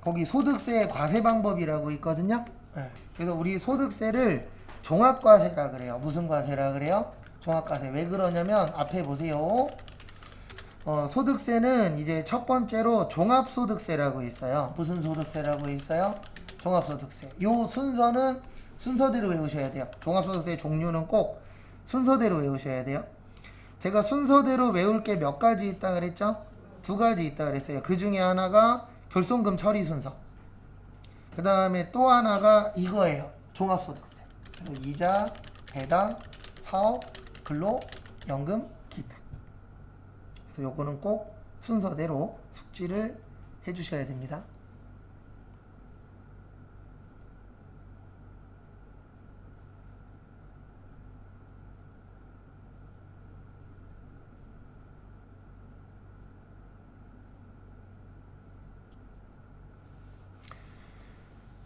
거기 소득세 과세 방법이라고 있거든요. 네. 그래서 우리 소득세를 종합과세라 그래요. 무슨 과세라 그래요? 종합과세. 왜 그러냐면 앞에 보세요. 소득세는 이제 첫 번째로 종합소득세라고 있어요. 무슨 소득세라고 있어요? 종합소득세. 요 순서는 순서대로 외우셔야 돼요. 종합소득세 종류는 꼭 순서대로 외우셔야 돼요. 제가 순서대로 외울 게 몇 가지 있다 그랬죠? 두 가지 있다 그랬어요. 그 중에 하나가 결손금 처리 순서. 그 다음에 또 하나가 이거예요. 종합소득세. 이자, 배당, 사업, 근로, 연금, 기타. 그래서 요거는 꼭 순서대로 숙지를 해주셔야 됩니다.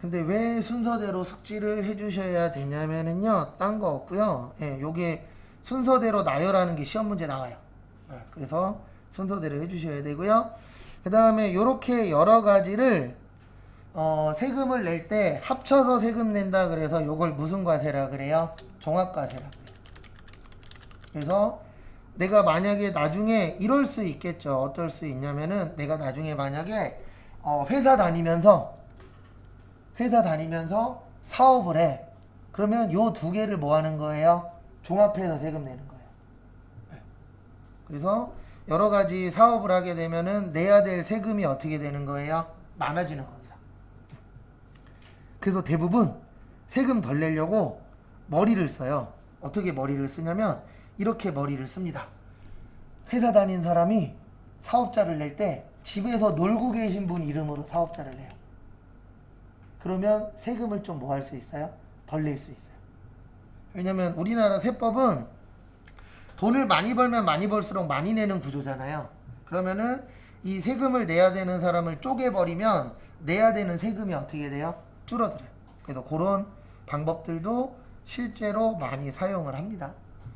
근데 왜 순서대로 숙지를 해주셔야 되냐면은요, 딴 거 없고요. 예, 요게 순서대로 나열하는 게 시험 문제 나와요. 예, 그래서 순서대로 해주셔야 되고요. 그 다음에 요렇게 여러 가지를 세금을 낼 때 합쳐서 세금 낸다 그래서 요걸 무슨 과세라 그래요? 종합과세라 그래요. 그래서 내가 만약에 나중에 이럴 수 있겠죠. 어떨 수 있냐면은 내가 나중에 만약에 회사 다니면서 사업을 해. 그러면 요 두 개를 뭐 하는 거예요? 종합해서 세금 내는 거예요. 그래서 여러 가지 사업을 하게 되면은 내야 될 세금이 어떻게 되는 거예요? 많아지는 겁니다. 그래서 대부분 세금 덜 내려고 머리를 써요. 어떻게 머리를 쓰냐면 이렇게 머리를 씁니다. 회사 다닌 사람이 사업자를 낼 때 집에서 놀고 계신 분 이름으로 사업자를 내요. 그러면 세금을 좀 뭐 할 수 있어요? 덜 낼 수 있어요. 왜냐면 우리나라 세법은 돈을 많이 벌면 많이 벌수록 많이 내는 구조잖아요. 그러면은 이 세금을 내야 되는 사람을 쪼개버리면 내야 되는 세금이 어떻게 돼요? 줄어들어요. 그래서 그런 방법들도 실제로 많이 사용을 합니다.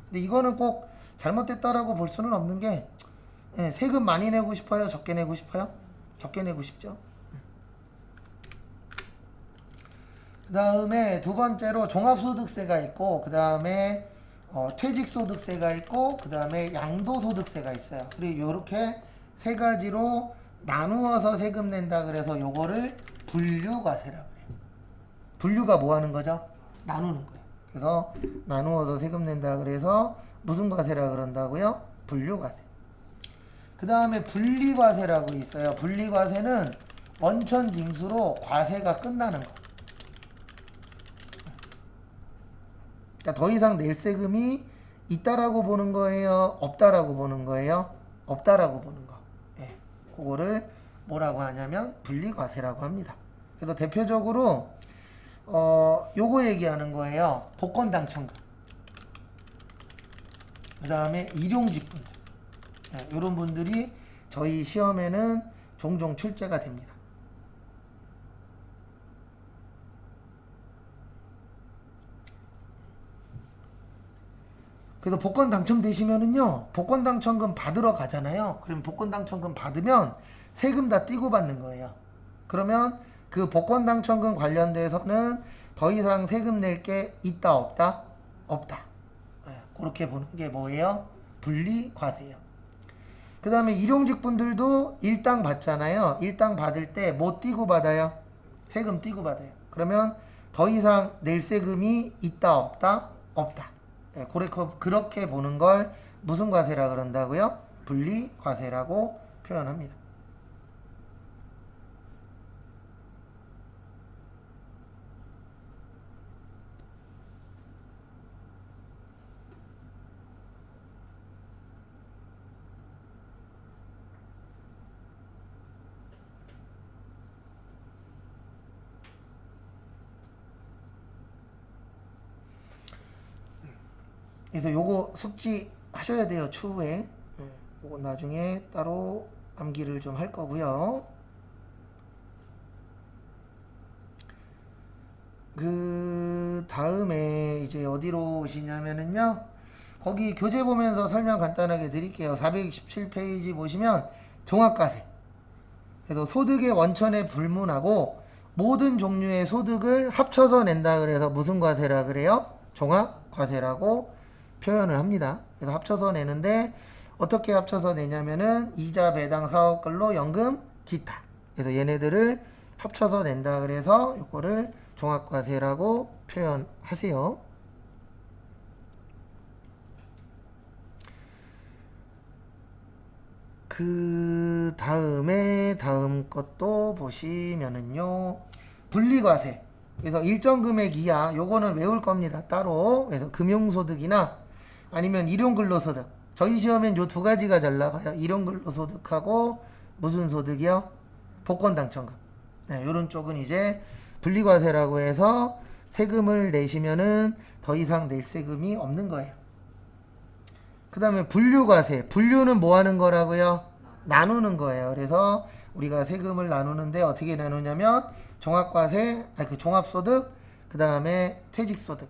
근데 이거는 꼭 잘못됐다라고 볼 수는 없는 게 세금 많이 내고 싶어요? 적게 내고 싶어요? 적게 내고 싶죠. 그 다음에 두 번째로 종합소득세가 있고, 그 다음에 퇴직소득세가 있고, 그 다음에 양도소득세가 있어요. 그리고 이렇게 세 가지로 나누어서 세금 낸다 그래서 요거를 분류과세라고 해요. 분류가 뭐 하는 거죠? 나누는 거예요. 그래서 나누어서 세금 낸다 그래서 무슨 과세라 그런다고요? 분류과세. 그 다음에 분리과세라고 있어요. 분리과세는 원천징수로 과세가 끝나는 거. 그러니까 더 이상 낼 세금이 있다라고 보는 거예요? 없다라고 보는 거예요? 없다라고 보는 거. 예. 그거를 뭐라고 하냐면 분리과세라고 합니다. 그래서 대표적으로 요거 얘기하는 거예요. 복권당첨금. 그 다음에 일용직분들. 예, 이런 분들이 저희 시험에는 종종 출제가 됩니다. 그래서 복권 당첨되시면은요, 복권 당첨금 받으러 가잖아요. 그럼 복권 당첨금 받으면 세금 다 떼고 받는 거예요. 그러면 그 복권 당첨금 관련돼서는 더 이상 세금 낼 게 있다 없다? 없다. 그렇게 보는 게 뭐예요? 분리과세예요. 그 다음에 일용직 분들도 일당 받잖아요. 일당 받을 때 뭐 떼고 받아요? 세금 떼고 받아요. 그러면 더 이상 낼 세금이 있다 없다? 없다. 그렇게 보는 걸 무슨 과세라 그런다고요? 분리과세라고 표현합니다. 그래서 요거 숙지 하셔야 돼요. 추후에. 요거 나중에 따로 암기를 좀 할 거고요. 그 다음에 이제 어디로 오시냐면은요, 거기 교재 보면서 설명 간단하게 드릴게요. 427페이지 보시면 종합과세. 그래서 소득의 원천에 불문하고 모든 종류의 소득을 합쳐서 낸다 그래서 무슨 과세라 그래요? 종합과세라고 표현을 합니다. 그래서 합쳐서 내는데 어떻게 합쳐서 내냐면은 이자, 배당, 사업근로, 연금, 기타. 그래서 얘네들을 합쳐서 낸다 그래서 이거를 종합과세라고 표현하세요. 그 다음에 다음 것도 보시면은요. 분리과세. 그래서 일정 금액 이하 요거는 외울 겁니다. 따로. 그래서 금융소득이나 아니면 일용근로소득. 저희 시험엔 요 두 가지가 잘 나가요. 일용근로소득하고 무슨 소득이요? 복권당첨금. 네, 요런 쪽은 이제 분리과세라고 해서 세금을 내시면은 더 이상 낼 세금이 없는 거예요. 그 다음에 분류과세. 분류는 뭐 하는 거라고요? 나누는 거예요. 그래서 우리가 세금을 나누는데 어떻게 나누냐면 종합과세, 그 종합소득, 그 다음에 퇴직소득,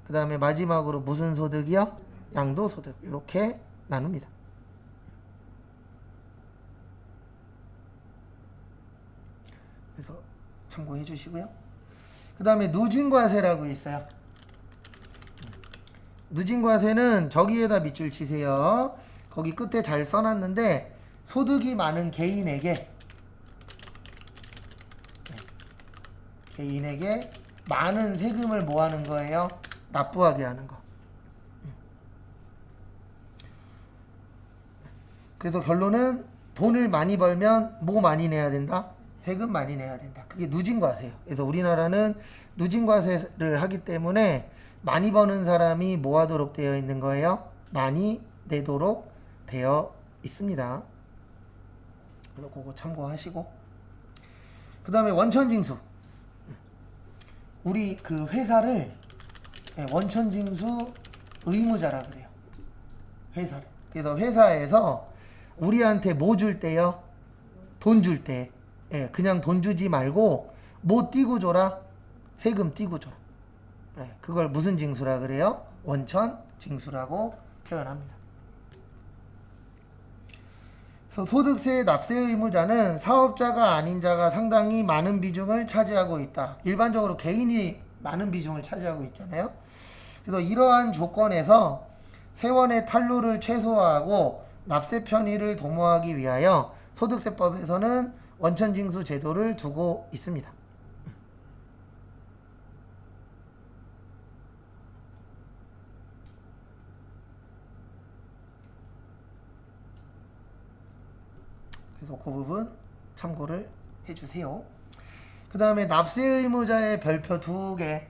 그 다음에 마지막으로 무슨 소득이요? 양도소득. 이렇게 나눕니다. 그래서 참고해 주시고요. 그 다음에 누진과세라고 있어요. 누진과세는 저기에다 밑줄 치세요. 거기 끝에 잘 써놨는데 소득이 많은 개인에게 많은 세금을 뭐 하는 거예요? 납부하게 하는 거. 그래서 결론은 돈을 많이 벌면 뭐 많이 내야 된다? 세금 많이 내야 된다. 그게 누진과세예요. 그래서 우리나라는 누진과세를 하기 때문에 많이 버는 사람이 뭐 하도록 되어 있는 거예요? 많이 내도록 되어 있습니다. 그래서 그거 참고하시고. 그 다음에 원천징수. 우리 그 회사를 원천징수 의무자라 그래요. 회사를. 그래서 회사에서 우리한테 뭐 줄 때요? 돈 줄 때. 그냥 돈 주지 말고 뭐 띄고 줘라? 세금 띄고 줘라. 그걸 무슨 징수라 그래요? 원천 징수라고 표현합니다. 그래서 소득세 납세 의무자는 사업자가 아닌 자가 상당히 많은 비중을 차지하고 있다. 일반적으로 개인이 많은 비중을 차지하고 있잖아요. 그래서 이러한 조건에서 세원의 탈루를 최소화하고 납세 편의를 도모하기 위하여 소득세법에서는 원천징수 제도를 두고 있습니다. 그래서 그 부분 참고를 해주세요. 그 다음에 납세 의무자의 별표 2개.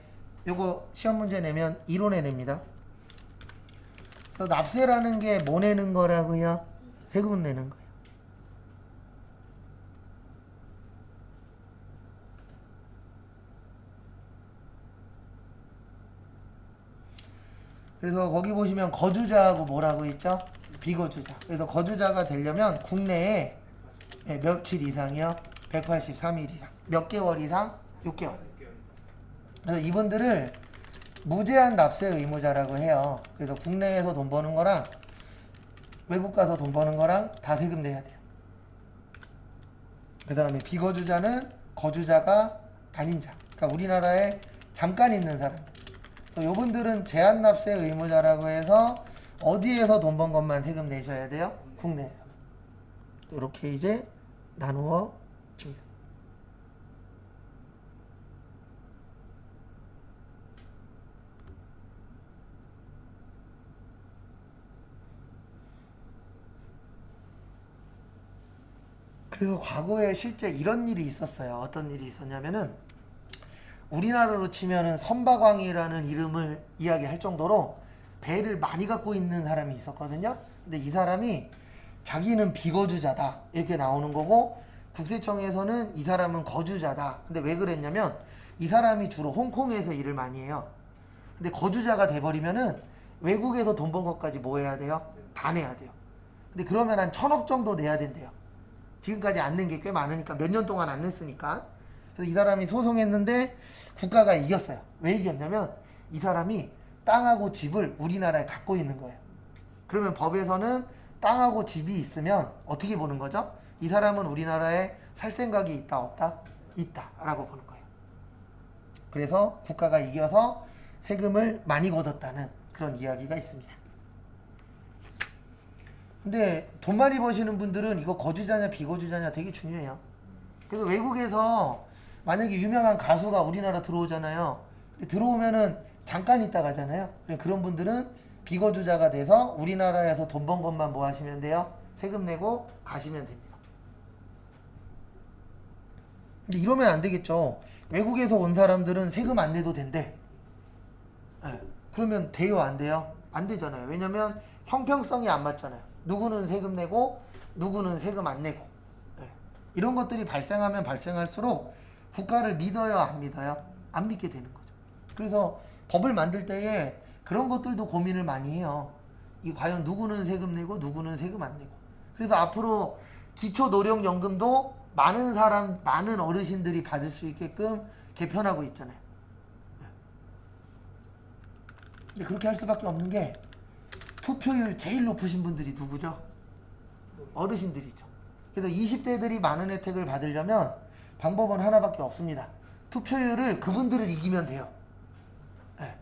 요거 시험 문제 내면 이론에 냅니다. 그래서 납세라는 게 뭐 내는 거라고요? 세금 내는 거예요. 그래서 거기 보시면 거주자하고 뭐라고 있죠? 비거주자. 그래서 거주자가 되려면 국내에 며칠 이상이요? 183일 이상. 몇 개월 이상? 6개월. 그래서 이분들을 무제한 납세 의무자라고 해요. 그래서 국내에서 돈 버는 거랑 외국 가서 돈 버는 거랑 다 세금 내야 돼요. 그 다음에 비거주자는 거주자가 아닌 자. 그러니까 우리나라에 잠깐 있는 사람. 그래서 이분들은 제한 납세 의무자라고 해서 어디에서 돈 번 것만 세금 내셔야 돼요? 국내에서. 이렇게 이제 나누어 줍니다. 그래서 과거에 실제 이런 일이 있었어요. 어떤 일이 있었냐면은 우리나라로 치면은 선박왕이라는 이름을 이야기할 정도로 배를 많이 갖고 있는 사람이 있었거든요. 근데 이 사람이 자기는 비거주자다 이렇게 나오는 거고 국세청에서는 이 사람은 거주자다. 근데 왜 그랬냐면 이 사람이 주로 홍콩에서 일을 많이 해요. 근데 거주자가 돼버리면은 외국에서 돈 번 것까지 뭐 해야 돼요? 다 내야 돼요. 근데 그러면 한 1,000억 정도 내야 된대요. 지금까지 안 낸 게 꽤 많으니까 몇 년 동안 안 냈으니까. 그래서 이 사람이 소송했는데 국가가 이겼어요. 왜 이겼냐면 이 사람이 땅하고 집을 우리나라에 갖고 있는 거예요. 그러면 법에서는 땅하고 집이 있으면 어떻게 보는 거죠? 이 사람은 우리나라에 살 생각이 있다 없다? 있다라고 보는 거예요. 그래서 국가가 이겨서 세금을 많이 걷었다는 그런 이야기가 있습니다. 근데 돈 많이 버시는 분들은 이거 거주자냐 비거주자냐 되게 중요해요. 그래서 외국에서 만약에 유명한 가수가 우리나라 들어오잖아요. 들어오면은 잠깐 있다 가잖아요. 그런 분들은 비거주자가 돼서 우리나라에서 돈 번 것만 뭐 하시면 돼요? 세금 내고 가시면 됩니다. 근데 이러면 안 되겠죠. 외국에서 온 사람들은 세금 안 내도 된대. 네. 그러면 돼요, 안 돼요? 안 되잖아요. 왜냐면 형평성이 안 맞잖아요. 누구는 세금 내고 누구는 세금 안 내고. 네. 이런 것들이 발생하면 발생할수록 국가를 믿어요, 안 믿어요? 안 믿게 되는 거죠. 그래서 법을 만들 때에 그런 것들도 고민을 많이 해요. 이 과연 누구는 세금 내고 누구는 세금 안 내고. 그래서 앞으로 기초노령연금도 많은 어르신들이 받을 수 있게끔 개편하고 있잖아요. 근데 그렇게 할 수밖에 없는 게 투표율 제일 높으신 분들이 누구죠? 어르신들이죠. 그래서 20대들이 많은 혜택을 받으려면 방법은 하나밖에 없습니다. 투표율을 그분들을 이기면 돼요. 네.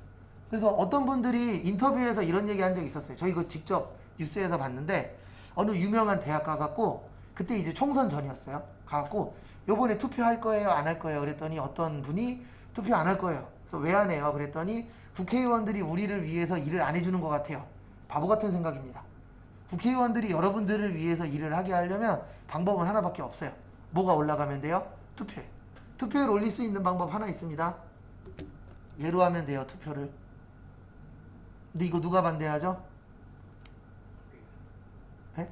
그래서 어떤 분들이 인터뷰에서 이런 얘기 한 적이 있었어요. 저희 이거 직접 뉴스에서 봤는데 어느 유명한 대학 가갖고 그때 이제 총선 전이었어요. 가갖고 요번에 투표할 거예요? 안 할 거예요? 그랬더니 어떤 분이 투표 안 할 거예요. 그래서 왜 안 해요? 그랬더니 국회의원들이 우리를 위해서 일을 안 해주는 것 같아요. 바보 같은 생각입니다. 국회의원들이 여러분들을 위해서 일을 하게 하려면 방법은 하나밖에 없어요. 뭐가 올라가면 돼요? 투표율. 투표율 올릴 수 있는 방법 하나 있습니다. 예로 하면 돼요, 투표를. 근데 이거 누가 반대하죠? 네?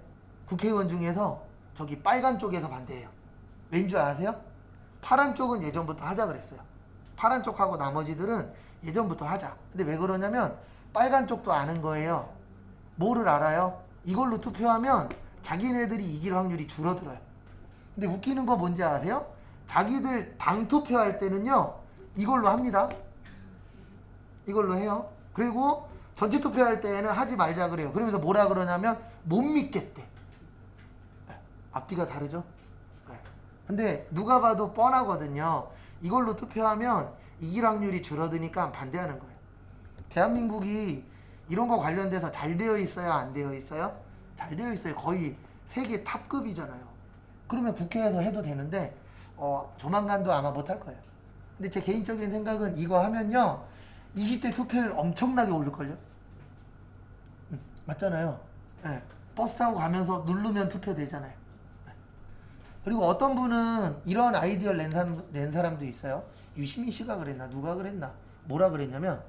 국회의원 중에서 저기 빨간 쪽에서 반대해요. 왠 줄 아세요? 파란 쪽은 예전부터 하자 그랬어요. 파란 쪽하고 나머지들은 예전부터 하자. 근데 왜 그러냐면 빨간 쪽도 아는 거예요. 뭐를 알아요? 이걸로 투표하면 자기네들이 이길 확률이 줄어들어요. 근데 웃기는 거 뭔지 아세요? 자기들 당 투표할 때는요 이걸로 합니다. 이걸로 해요. 그리고 전체 투표할 때에는 하지 말자 그래요. 그러면서 뭐라 그러냐면 못 믿겠대. 앞뒤가 다르죠? 근데 누가 봐도 뻔하거든요. 이걸로 투표하면 이길 확률이 줄어드니까 반대하는 거예요. 대한민국이 이런 거 관련돼서 잘 되어 있어요? 안 되어 있어요? 잘 되어 있어요. 거의 세계 탑급이잖아요. 그러면 국회에서 해도 되는데 조만간도 아마 못할 거예요. 근데 제 개인적인 생각은 이거 하면요 20대 투표율 엄청나게 오를걸요? 맞잖아요. 네. 버스 타고 가면서 누르면 투표되잖아요. 그리고 어떤 분은 이런 아이디어를 낸 사람도 있어요. 유시민 씨가 그랬나 누가 그랬나 뭐라 그랬냐면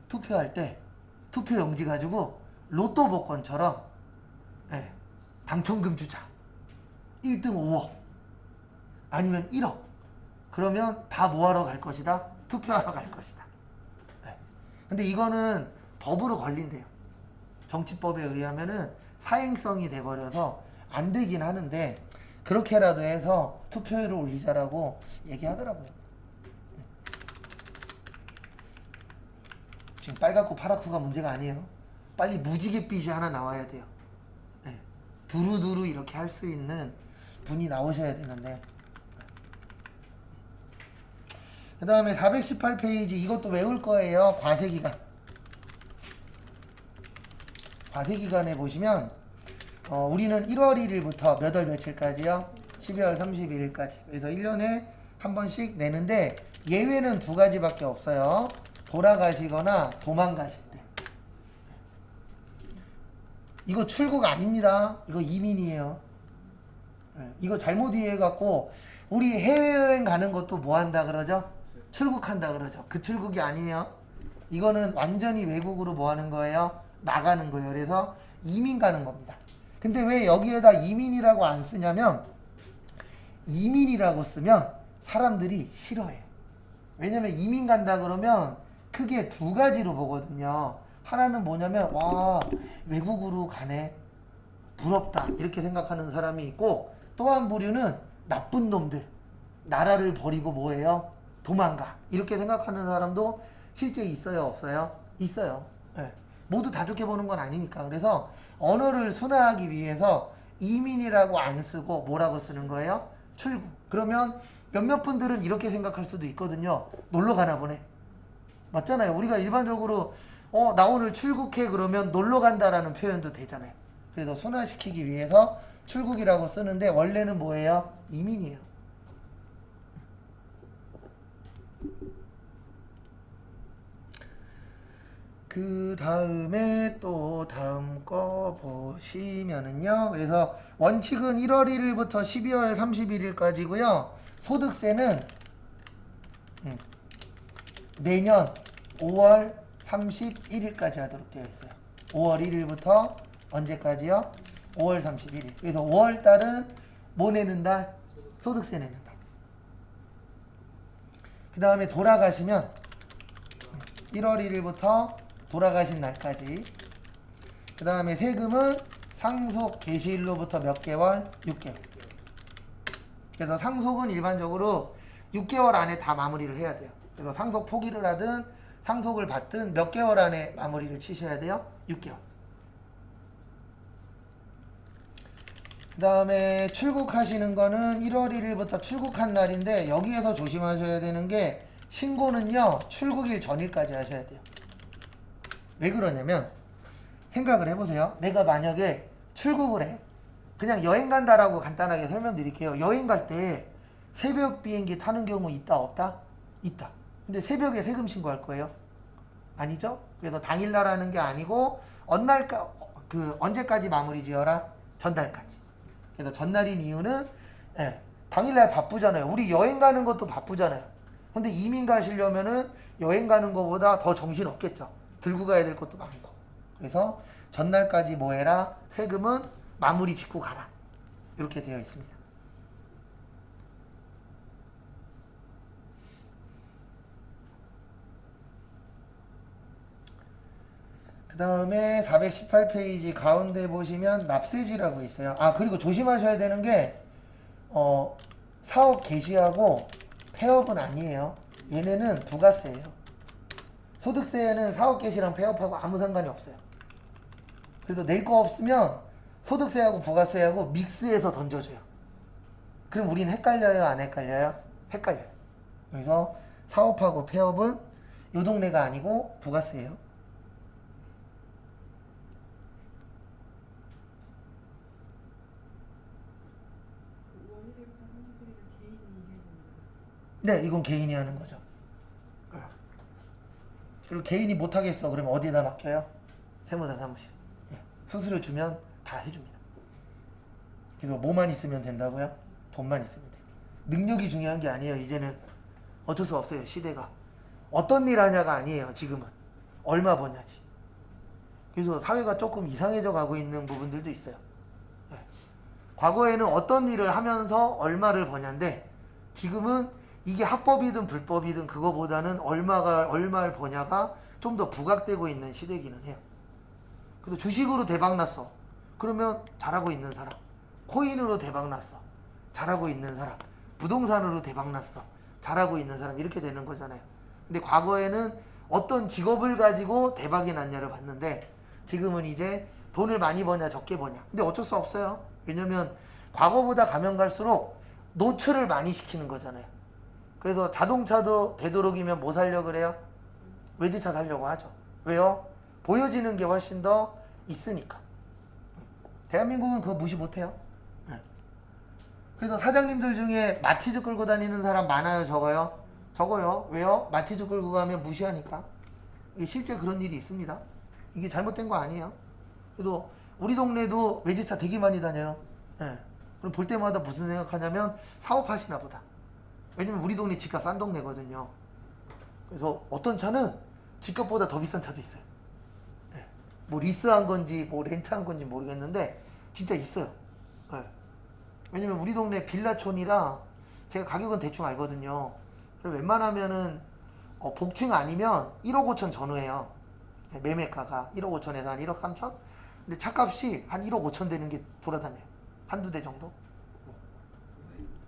투표할 때 투표용지 가지고 로또 복권처럼 당첨금 주자. 1등 5억 아니면 1억 그러면 다 뭐하러 갈 것이다? 투표하러 갈 것이다. 근데 이거는 법으로 걸린대요. 정치법에 의하면은 사행성이 돼버려서 안 되긴 하는데 그렇게라도 해서 투표율을 올리자라고 얘기하더라고요. 지금 빨갛고 파랗고가 문제가 아니에요. 빨리 무지갯빛이 하나 나와야 돼요. 네. 두루두루 이렇게 할 수 있는 분이 나오셔야 되는데. 그 다음에 418페이지 이것도 외울 거예요. 과세기간. 과세기간에 보시면 우리는 1월 1일부터 몇 월 며칠까지요? 12월 31일까지. 그래서 1년에 한 번씩 내는데 예외는 두 가지밖에 없어요. 돌아가시거나 도망가실 때. 이거 출국 아닙니다. 이거 이민이에요. 이거 잘못 이해해갖고 우리 해외여행 가는 것도 뭐 한다 그러죠? 출국한다 그러죠. 그 출국이 아니에요. 이거는 완전히 외국으로 뭐 하는 거예요? 나가는 거예요. 그래서 이민 가는 겁니다. 근데 왜 여기에다 이민이라고 안 쓰냐면 이민이라고 쓰면 사람들이 싫어해요. 왜냐면 이민 간다 그러면 크게 두 가지로 보거든요. 하나는 뭐냐면 와 외국으로 가네 부럽다 이렇게 생각하는 사람이 있고 또 한 부류는 나쁜 놈들 나라를 버리고 뭐해요? 도망가 이렇게 생각하는 사람도 실제 있어요 없어요? 있어요. 네. 모두 다 좋게 보는 건 아니니까. 그래서 언어를 순화하기 위해서 이민이라고 안 쓰고 뭐라고 쓰는 거예요? 출국. 그러면 몇몇 분들은 이렇게 생각할 수도 있거든요. 놀러 가나 보네. 맞잖아요. 우리가 일반적으로 나 오늘 출국해 그러면 놀러 간다라는 표현도 되잖아요. 그래서 순화시키기 위해서 출국이라고 쓰는데 원래는 뭐예요? 이민이에요. 그 다음에 또 다음 거 보시면은요. 그래서 원칙은 1월 1일부터 12월 31일까지고요. 소득세는 내년 5월 31일까지 하도록 되어 있어요. 5월 1일부터 언제까지요? 5월 31일. 그래서 5월 달은 뭐 내는 달? 소득세 내는 달. 그 다음에 돌아가시면 1월 1일부터 돌아가신 날까지. 그 다음에 세금은 상속 개시일로부터 몇 개월? 6개월. 그래서 상속은 일반적으로 6개월 안에 다 마무리를 해야 돼요. 그래서 상속 포기를 하든 상속을 받든 몇 개월 안에 마무리를 치셔야 돼요? 6개월. 그 다음에 출국하시는 거는 1월 1일부터 출국한 날인데 여기에서 조심하셔야 되는 게 신고는요 출국일 전일까지 하셔야 돼요. 왜 그러냐면 생각을 해보세요. 내가 만약에 출국을 해. 그냥 여행 간다라고 간단하게 설명드릴게요. 여행 갈 때 새벽 비행기 타는 경우 있다 없다? 있다. 근데 새벽에 세금 신고할 거예요? 아니죠? 그래서 당일날 하는 게 아니고 언제까지 마무리 지어라? 전날까지. 그래서 전날인 이유는 당일날 바쁘잖아요. 우리 여행 가는 것도 바쁘잖아요. 근데 이민 가시려면은 여행 가는 것보다 더 정신 없겠죠. 들고 가야 될 것도 많고. 그래서 전날까지 뭐 해라? 세금은 마무리 짓고 가라. 이렇게 되어 있습니다. 그 다음에 418페이지 가운데 보시면 납세지라고 있어요. 그리고 조심하셔야 되는 게 사업 개시하고 폐업은 아니에요. 얘네는 부가세예요. 소득세는 사업 개시랑 폐업하고 아무 상관이 없어요. 그래서 낼 거 없으면 소득세하고 부가세하고 믹스해서 던져줘요. 그럼 우린 헷갈려요? 안 헷갈려요? 헷갈려요. 그래서 사업하고 폐업은 요 동네가 아니고 부가세예요. 네, 이건 개인이 하는 거죠. 그리고 개인이 못하겠어. 그러면 어디에다 맡겨요? 세무사 사무실. 수수료 주면 다 해줍니다. 그래서 뭐만 있으면 된다고요? 돈만 있으면 돼요. 능력이 중요한 게 아니에요. 이제는 어쩔 수 없어요. 시대가. 어떤 일 하냐가 아니에요. 지금은. 얼마 버냐지. 그래서 사회가 조금 이상해져 가고 있는 부분들도 있어요. 과거에는 어떤 일을 하면서 얼마를 버냐인데 지금은 이게 합법이든 불법이든 그거보다는 얼마를 버냐가 좀 더 부각되고 있는 시대기는 해요. 그래서 주식으로 대박 났어. 그러면 잘하고 있는 사람. 코인으로 대박 났어. 잘하고 있는 사람. 부동산으로 대박 났어. 잘하고 있는 사람. 이렇게 되는 거잖아요. 근데 과거에는 어떤 직업을 가지고 대박이 났냐를 봤는데 지금은 이제 돈을 많이 버냐 적게 버냐. 근데 어쩔 수 없어요. 왜냐면 과거보다 가면 갈수록 노출을 많이 시키는 거잖아요. 그래서 자동차도 되도록이면 뭐 사려고 그래요? 외제차 사려고 하죠. 왜요? 보여지는 게 훨씬 더 있으니까. 대한민국은 그거 무시 못해요. 그래서 사장님들 중에 마티즈 끌고 다니는 사람 많아요? 적어요? 적어요. 왜요? 마티즈 끌고 가면 무시하니까. 실제 그런 일이 있습니다. 이게 잘못된 거 아니에요. 그래도 우리 동네도 외제차 되게 많이 다녀요. 그럼 볼 때마다 무슨 생각하냐면 사업하시나 보다. 왜냐면 우리 동네 집값 싼 동네거든요. 그래서 어떤 차는 집값보다 더 비싼 차도 있어요. 뭐 리스한 건지 뭐 렌트한 건지 모르겠는데 진짜 있어요. 왜냐면 우리 동네 빌라촌이라 제가 가격은 대충 알거든요. 그래서 웬만하면은 복층 아니면 1억 5천 전후예요. 매매가가 1억 5천에서 한 1억 3천? 근데 차값이 한 1억 5천 되는 게 돌아다녀요. 한두 대 정도?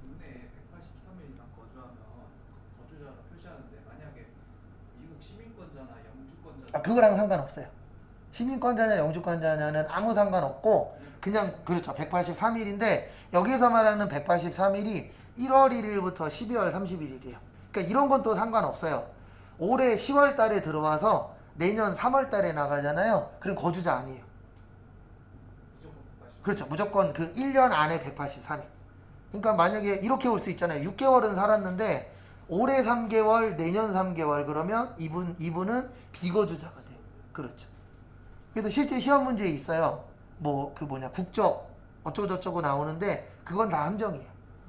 국내에 183일 이상 거주하면 거주자로 표시하는데 만약에 미국 시민권자나 영주권자 그거랑 상관없어요. 시민권자냐 영주권자냐는 아무 상관없고 그냥 그렇죠. 183일인데 여기서 말하는 183일이 1월 1일부터 12월 31일이에요. 그러니까 이런 건 또 상관없어요. 올해 10월 달에 들어와서 내년 3월 달에 나가잖아요. 그럼 거주자 아니에요. 무조건 180. 그렇죠. 무조건 그 1년 안에 183일. 그러니까 만약에 이렇게 올 수 있잖아요. 6개월은 살았는데 올해 3개월, 내년 3개월 그러면 이분은 비거주자가 돼요. 그렇죠. 그래서 실제 시험 문제에 있어요. 뭐 그 국적 어쩌고저쩌고 나오는데 그건 다 함정이에요.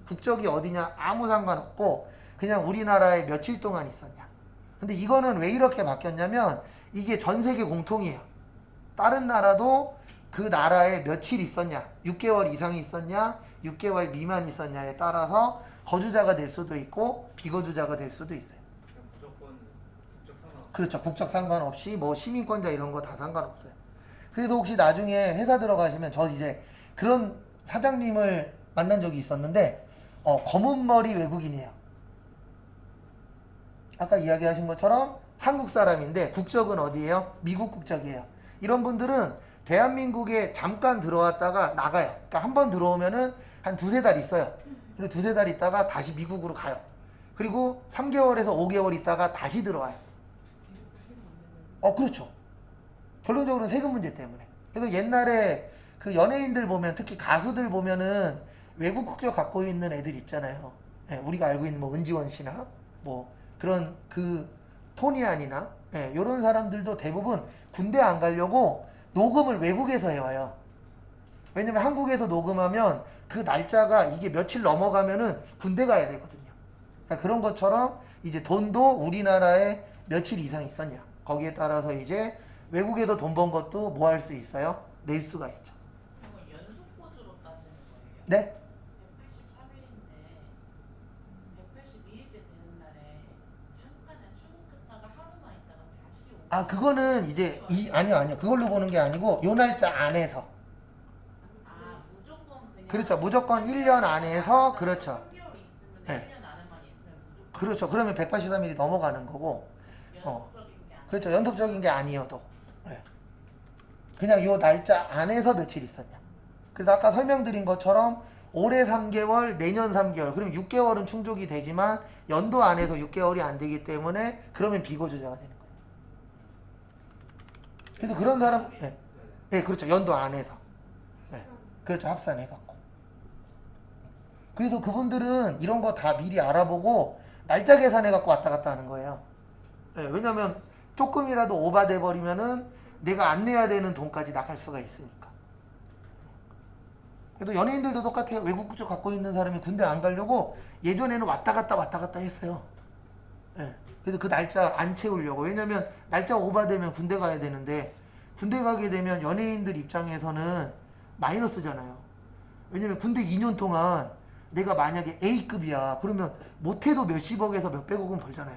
국적이 어디냐 아무 상관없고 그냥 우리나라에 며칠 동안 있었냐. 근데 이거는 왜 이렇게 바뀌었냐면 이게 전 세계 공통이에요. 다른 나라도 그 나라에 며칠 있었냐, 6개월 이상 있었냐, 6개월 미만 있었냐에 따라서 거주자가 될 수도 있고 비거주자가 될 수도 있어요. 그냥 무조건 국적 상관없이. 그렇죠. 국적 상관없이 뭐 시민권자 이런 거 다 상관없어요. 그래서 혹시 나중에 회사 들어가시면 저 이제 그런 사장님을 만난 적이 있었는데 검은 머리 외국인이에요. 아까 이야기하신 것처럼 한국 사람인데 국적은 어디예요? 미국 국적이에요. 이런 분들은 대한민국에 잠깐 들어왔다가 나가요. 그러니까 한 번 들어오면은 한 두세 달 있어요. 그리고 두세 달 있다가 다시 미국으로 가요. 그리고 3개월에서 5개월 있다가 다시 들어와요. 그렇죠. 결론적으로는 세금 문제 때문에. 그래서 옛날에 그 연예인들 보면 특히 가수들 보면은 외국 국적 갖고 있는 애들 있잖아요. 예, 우리가 알고 있는 뭐 은지원 씨나 뭐 그런 그 토니안이나 이런 사람들도 대부분 군대 안 가려고 녹음을 외국에서 해와요. 왜냐면 한국에서 녹음하면 그 날짜가 이게 며칠 넘어가면은 군대 가야 되거든요. 그러니까 그런 것처럼 이제 돈도 우리나라에 며칠 이상 있었냐. 거기에 따라서 이제 외국에서 돈 번 것도 뭐 할 수 있어요? 낼 수가 있죠. 그건 연속 거주로 따지는 거예요? 네? 183일인데 182일째 되는 날에 잠깐은 출국했다가 하루만 있다가 다시 오고. 그거는 이제 아니요. 그걸로 보는 게 아니고 요 날짜 안에서. 무조건 그냥. 그렇죠. 무조건 1년 안에서 그렇죠. 3개월 있으면 네. 1년 안에만 있으면 무조건. 그렇죠. 그러면 183일이 넘어가는 거고. 연속적인 게 아니라. 그렇죠. 연속적인 게 아니어도. 네. 그냥 요 날짜 안에서 며칠 있었냐. 그래서 아까 설명드린 것처럼 올해 3개월, 내년 3개월, 그럼 6개월은 충족이 되지만 연도 안에서 6개월이 안 되기 때문에 그러면 비거주자가 되는 거예요. 그래서 그런 사람, 네. 네, 그렇죠. 연도 안에서. 네. 그렇죠. 합산해갖고. 그래서 그분들은 이런 거 다 미리 알아보고 날짜 계산해갖고 왔다 갔다 하는 거예요. 네, 왜냐면 조금이라도 오바돼 버리면은 내가 안 내야 되는 돈까지 나갈 수가 있으니까. 그래도 연예인들도 똑같아요. 외국 국적 갖고 있는 사람이 군대 안 가려고 예전에는 왔다 갔다 했어요. 네. 그래서 그 날짜 안 채우려고. 왜냐면 날짜 오바되면 군대 가야 되는데 군대 가게 되면 연예인들 입장에서는 마이너스잖아요. 왜냐면 군대 2년 동안 내가 만약에 A급이야. 그러면 못해도 몇십억에서 몇백억은 벌잖아요.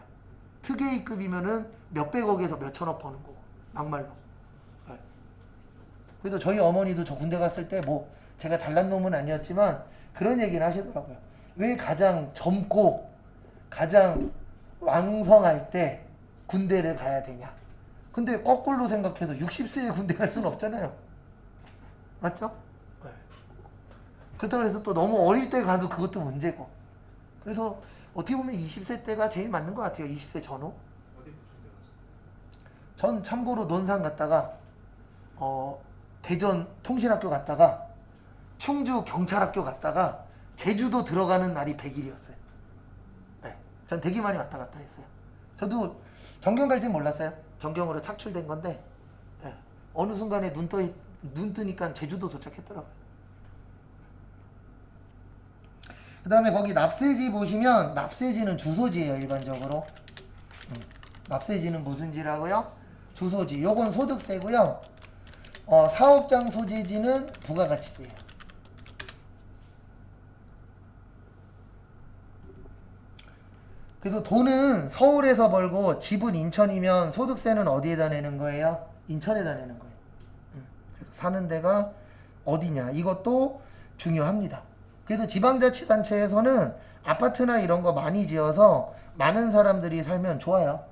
특 A급이면은 몇백억에서 몇천억 버는 거고. 막말로. 네. 그래서 저희 어머니도 저 군대 갔을 때 뭐 제가 잘난 놈은 아니었지만 그런 얘기를 하시더라고요. 왜 가장 젊고 가장 왕성할 때 군대를 가야 되냐. 근데 거꾸로 생각해서 60세에 군대 갈 수는 없잖아요. 맞죠? 네. 그렇다고 해서 또 너무 어릴 때 가도 그것도 문제고. 그래서 어떻게 보면 20세 때가 제일 맞는 것 같아요. 20세 전후. 어디 보충돼 가셨어요? 전 참고로 논산 갔다가 대전 통신학교 갔다가 충주 경찰학교 갔다가 제주도 들어가는 날이 100일이었어요. 네. 전 되게 많이 왔다 갔다 했어요. 저도 전경 갈진 몰랐어요. 전경으로 착출된 건데 네. 어느 순간에 눈 뜨니까 제주도 도착했더라고요. 그 다음에 거기 납세지 보시면 납세지는 주소지예요. 일반적으로. 납세지는 무슨 지라고요? 주소지. 요건 소득세고요. 사업장 소재지는 부가가치세예요. 그래서 돈은 서울에서 벌고 집은 인천이면 소득세는 어디에다 내는 거예요? 인천에다 내는 거예요. 그래서 사는 데가 어디냐 이것도 중요합니다. 그래서 지방자치단체에서는 아파트나 이런 거 많이 지어서 많은 사람들이 살면 좋아요.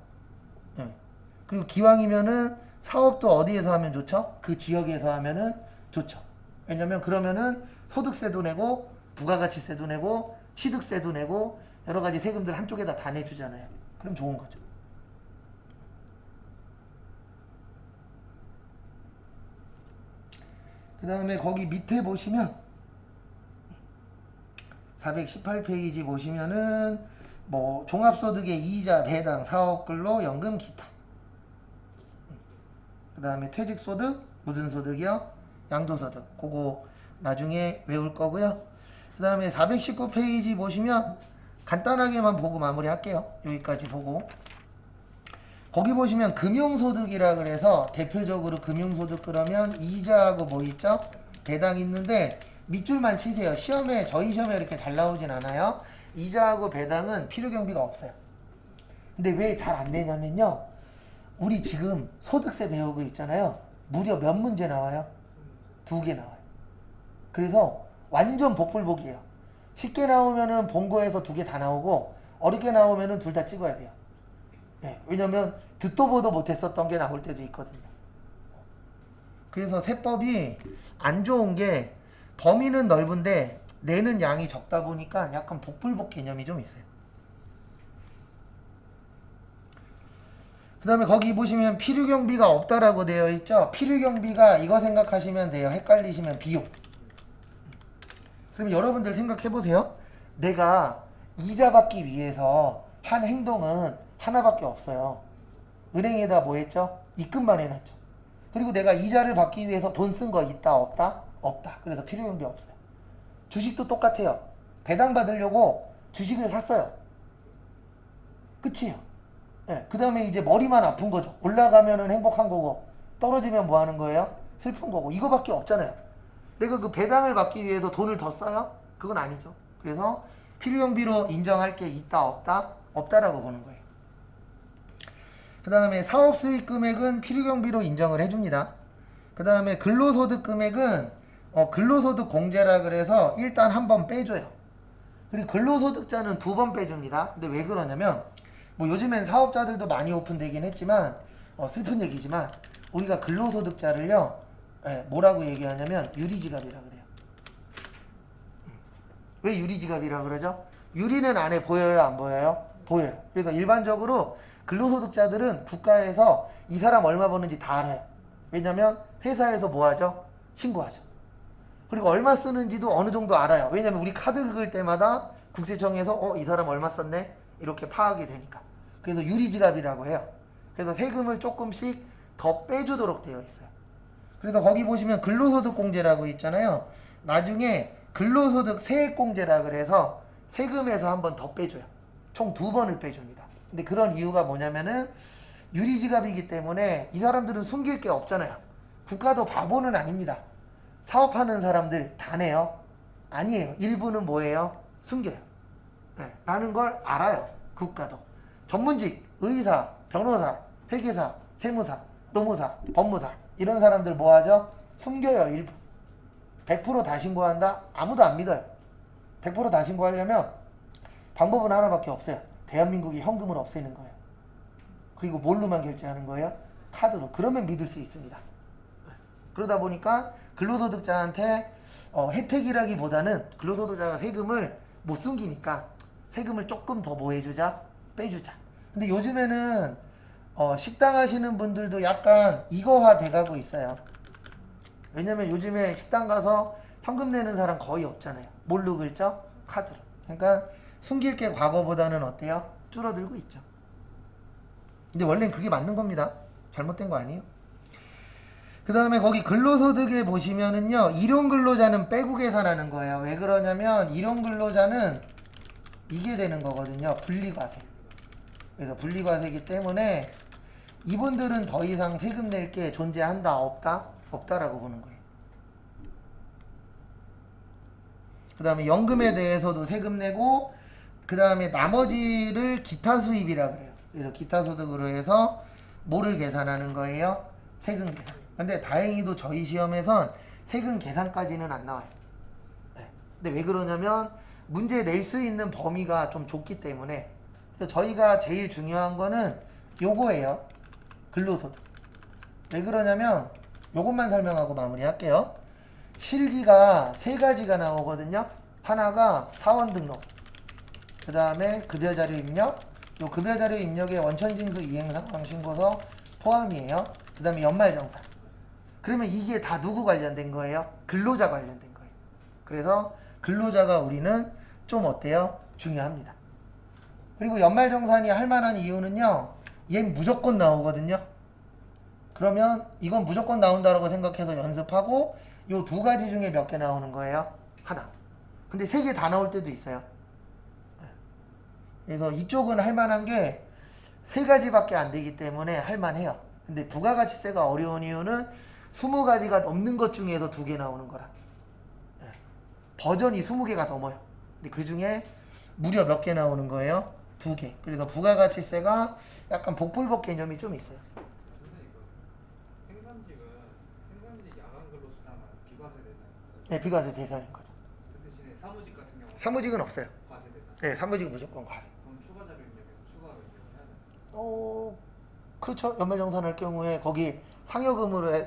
그리고 기왕이면은 사업도 어디에서 하면 좋죠? 그 지역에서 하면은 좋죠. 왜냐면 그러면은 소득세도 내고 부가가치세도 내고 취득세도 내고 여러 가지 세금들 한쪽에다 다 내주잖아요. 그럼 좋은 거죠. 그 다음에 거기 밑에 보시면 418페이지 보시면은 뭐 종합소득의 이자, 배당, 사업근로, 연금, 기타. 그 다음에 퇴직소득, 무슨 소득이요? 양도소득. 그거 나중에 외울 거고요. 그 다음에 419페이지 보시면 간단하게만 보고 마무리할게요. 여기까지 보고. 거기 보시면 금융소득이라 그래서 대표적으로 금융소득 그러면 이자하고 뭐 있죠? 배당 있는데 밑줄만 치세요. 시험에 저희 시험에 이렇게 잘 나오진 않아요. 이자하고 배당은 필요경비가 없어요. 근데 왜 잘 안 되냐면요. 우리 지금 소득세 배우고 있잖아요. 무려 몇 문제 나와요? 2개 나와요. 그래서 완전 복불복이에요. 쉽게 나오면은 본거에서 2개 다 나오고 어렵게 나오면은 둘 다 찍어야 돼요. 네, 왜냐면 듣도 보도 못했었던 게 나올 때도 있거든요. 그래서 세법이 안 좋은 게 범위는 넓은데 내는 양이 적다 보니까 약간 복불복 개념이 좀 있어요. 그 다음에 거기 보시면 필요경비가 없다라고 되어 있죠. 필요경비가 이거 생각하시면 돼요. 헷갈리시면 비용. 그럼 여러분들 생각해 보세요. 내가 이자 받기 위해서 한 행동은 하나밖에 없어요. 은행에다 뭐 했죠? 입금만 해놨죠. 그리고 내가 이자를 받기 위해서 돈 쓴 거 있다 없다? 없다. 그래서 필요경비 없어요. 주식도 똑같아요. 배당 받으려고 주식을 샀어요. 끝이에요. 네, 그 다음에 이제 머리만 아픈 거죠. 올라가면은 행복한 거고 떨어지면 뭐 하는 거예요? 슬픈 거고. 이거밖에 없잖아요. 내가 그 배당을 받기 위해서 돈을 더 써요? 그건 아니죠. 그래서 필요경비로 인정할 게 있다 없다? 없다라고 보는 거예요. 그 다음에 사업수익 금액은 필요경비로 인정을 해줍니다. 그 다음에 근로소득 금액은 근로소득 공제라 그래서 일단 한 번 빼줘요. 그리고 근로소득자는 2번 빼줍니다. 근데 왜 그러냐면 뭐 요즘엔 사업자들도 많이 오픈되긴 했지만 슬픈 얘기지만 우리가 근로소득자를요 뭐라고 얘기하냐면 유리지갑이라 그래요. 왜 유리지갑이라 그러죠? 유리는 안에 보여요 안 보여요? 보여요. 그래서 일반적으로 근로소득자들은 국가에서 이 사람 얼마 버는지 다 알아요. 왜냐면 회사에서 뭐 하죠? 신고하죠. 그리고 얼마 쓰는지도 어느 정도 알아요. 왜냐면 우리 카드 긁을 때마다 국세청에서 이 사람 얼마 썼네? 이렇게 파악이 되니까. 그래서 유리지갑이라고 해요. 그래서 세금을 조금씩 더 빼주도록 되어 있어요. 그래서 거기 보시면 근로소득공제라고 있잖아요. 나중에 근로소득 세액공제라 그래서 세금에서 한 번 더 빼줘요. 총 2번을 빼줍니다. 근데 그런 이유가 뭐냐면은 유리지갑이기 때문에 이 사람들은 숨길 게 없잖아요. 국가도 바보는 아닙니다. 사업하는 사람들 다 내요? 아니에요. 일부는 뭐예요? 숨겨요. 네, 라는 걸 알아요. 국가도. 전문직, 의사, 변호사, 회계사, 세무사, 노무사, 법무사 이런 사람들 뭐 하죠? 숨겨요. 일부. 100% 다 신고한다? 아무도 안 믿어요. 100% 다 신고하려면 방법은 하나밖에 없어요. 대한민국이 현금을 없애는 거예요. 그리고 뭘로만 결제하는 거예요? 카드로. 그러면 믿을 수 있습니다. 그러다 보니까 근로소득자한테 혜택이라기보다는 근로소득자가 세금을 못 숨기니까 세금을 조금 더 뭐 해주자? 빼주자. 근데 요즘에는 식당 하시는 분들도 약간 이거화 돼가고 있어요. 왜냐면 요즘에 식당 가서 현금 내는 사람 거의 없잖아요. 뭘로 긁죠? 카드로. 그러니까 숨길 게 과거보다는 어때요? 줄어들고 있죠. 근데 원래는 그게 맞는 겁니다. 잘못된 거 아니에요. 그 다음에 거기 근로소득에 보시면은요, 일용근로자는 빼고 계산하는 거예요. 왜 그러냐면 일용근로자는 이게 되는 거거든요. 분리과세. 그래서 분리과세이기 때문에 이분들은 더 이상 세금 낼 게 존재한다 없다? 없다라고 보는 거예요. 그 다음에 연금에 대해서도 세금 내고 그 다음에 나머지를 기타 수입이라 그래요. 그래서 기타 소득으로 해서 뭐를 계산하는 거예요? 세금 계산. 근데 다행히도 저희 시험에선 세금 계산까지는 안 나와요. 네. 근데 왜 그러냐면 문제 낼 수 있는 범위가 좀 좁기 때문에. 그래서 저희가 제일 중요한 거는 요거예요. 근로소득. 왜 그러냐면 요것만 설명하고 마무리할게요. 실기가 세 가지가 나오거든요. 하나가 사원 등록, 그 다음에 급여자료 입력, 요 급여자료 입력에 원천징수 이행상황 신고서 포함이에요. 그 다음에 연말정산. 그러면 이게 다 누구 관련된 거예요? 근로자 관련된 거예요. 그래서 근로자가 우리는 좀 어때요? 중요합니다. 그리고 연말정산이 할 만한 이유는요, 얘는 무조건 나오거든요. 그러면 이건 무조건 나온다라고 생각해서 연습하고 요 두 가지 중에 몇 개 나오는 거예요? 하나. 근데 세 개 다 나올 때도 있어요. 그래서 이쪽은 할 만한 게 세 가지밖에 안 되기 때문에 할 만해요. 근데 부가가치세가 어려운 이유는 20가지가 넘는 것 중에서 두 개 나오는 거라. 버전이 20개가 넘어요. 근데 그 중에 무려 몇 개 나오는 거예요? 두 개. 그래서 부가가치세가 약간 복불복 개념이 좀 있어요. 선생님 그 생산직 야간 근로 수당은 비과세 대상이거든요. 네, 비과세 대상인 거죠. 그 대신에 사무직 같은 경우는 사무직은 없어요. 과세 대상. 네, 사무직은 무조건 과세. 그럼 추가 자료 입력에서 추가로 입력을 해야 되나요? 그렇죠. 연말정산할 경우에 거기 상여금으로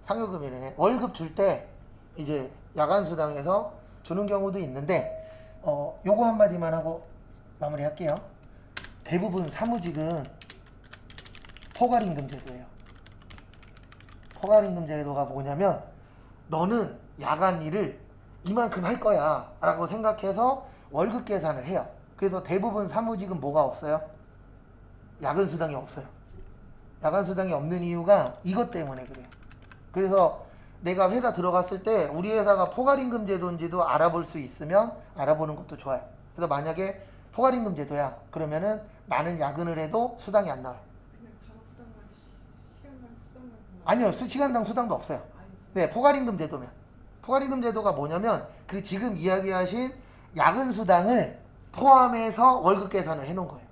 상여금이네. 월급 줄 때 이제 야간수당에서 주는 경우도 있는데, 요거 한마디만 하고 마무리할게요. 대부분 사무직은 포괄임금 제도예요. 포괄임금 제도가 뭐냐면, 너는 야간 일을 이만큼 할 거야 라고 생각해서 월급 계산을 해요. 그래서 대부분 사무직은 뭐가 없어요? 야근 수당이 없어요. 야간 수당이 없는 이유가 이것 때문에 그래요. 그래서 내가 회사 들어갔을 때 우리 회사가 포괄임금 제도인지도 알아볼 수 있으면 알아보는 것도 좋아요. 그래서 만약에 포괄임금 제도야, 그러면은 나는 야근을 해도 수당이 안 나와요. 그냥 작업수당만 시간당 수당만 아니요, 시간당 수당도 없어요. 네, 포괄임금 제도면. 포괄임금 제도가 뭐냐면 그 지금 이야기하신 야근 수당을 포함해서 월급 계산을 해놓은 거예요.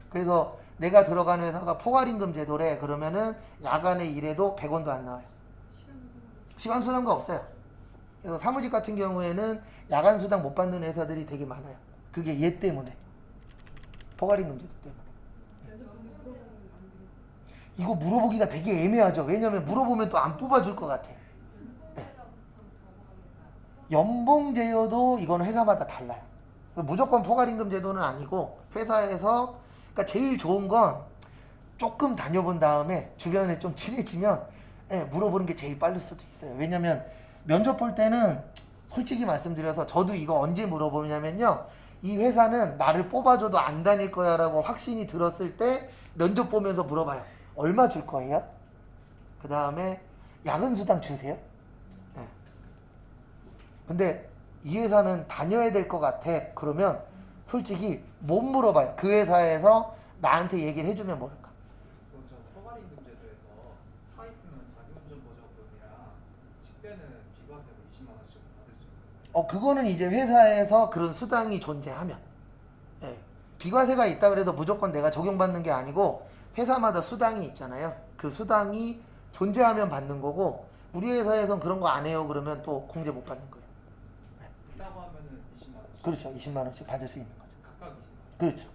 그래서 내가 들어가는 회사가 포괄임금 제도래. 그러면은 야간에 일해도 100원도 안 나와요. 시간 수당도 없어요. 그래서 사무직 같은 경우에는 야간 수당 못 받는 회사들이 되게 많아요. 그게 얘 때문에. 포괄임금 제도 때문에. 이거 물어보기가 되게 애매하죠. 왜냐면 물어보면 또 안 뽑아줄 것 같아. 네. 연봉 제도도 이거는 회사마다 달라요. 무조건 포괄임금 제도는 아니고 회사에서, 그러니까 제일 좋은 건 조금 다녀본 다음에 주변에 좀 친해지면 물어보는 게 제일 빠를 수도 있어요. 왜냐면 면접 볼 때는 솔직히 말씀드려서 저도 이거 언제 물어보냐면요, 이 회사는 나를 뽑아줘도 안 다닐 거야 라고 확신이 들었을 때 면접 보면서 물어봐요. 얼마 줄 거예요? 그 다음에 야근 수당 주세요? 네. 근데 이 회사는 다녀야 될 것 같아. 그러면 솔직히 못 물어봐요. 그 회사에서 나한테 얘기를 해주면 모를까. 그럼 저 포괄임금 제도에서 차 있으면 자기운전 보조금이랑 식대는 비과세로 20만 원씩 받을 수 있는 거예요? 그거는 이제 회사에서 그런 수당이 존재하면. 예. 비과세가 있다 그래도 무조건 내가 적용받는 게 아니고 회사마다 수당이 있잖아요. 그 수당이 존재하면 받는 거고, 우리 회사에선 그런 거 안 해요. 그러면 또 공제 못 받는 거예요. 있다고 하면은 20만 원씩. 그렇죠. 20만 원씩 받을 수 있는 거죠. 각각 20만 원. 그렇죠.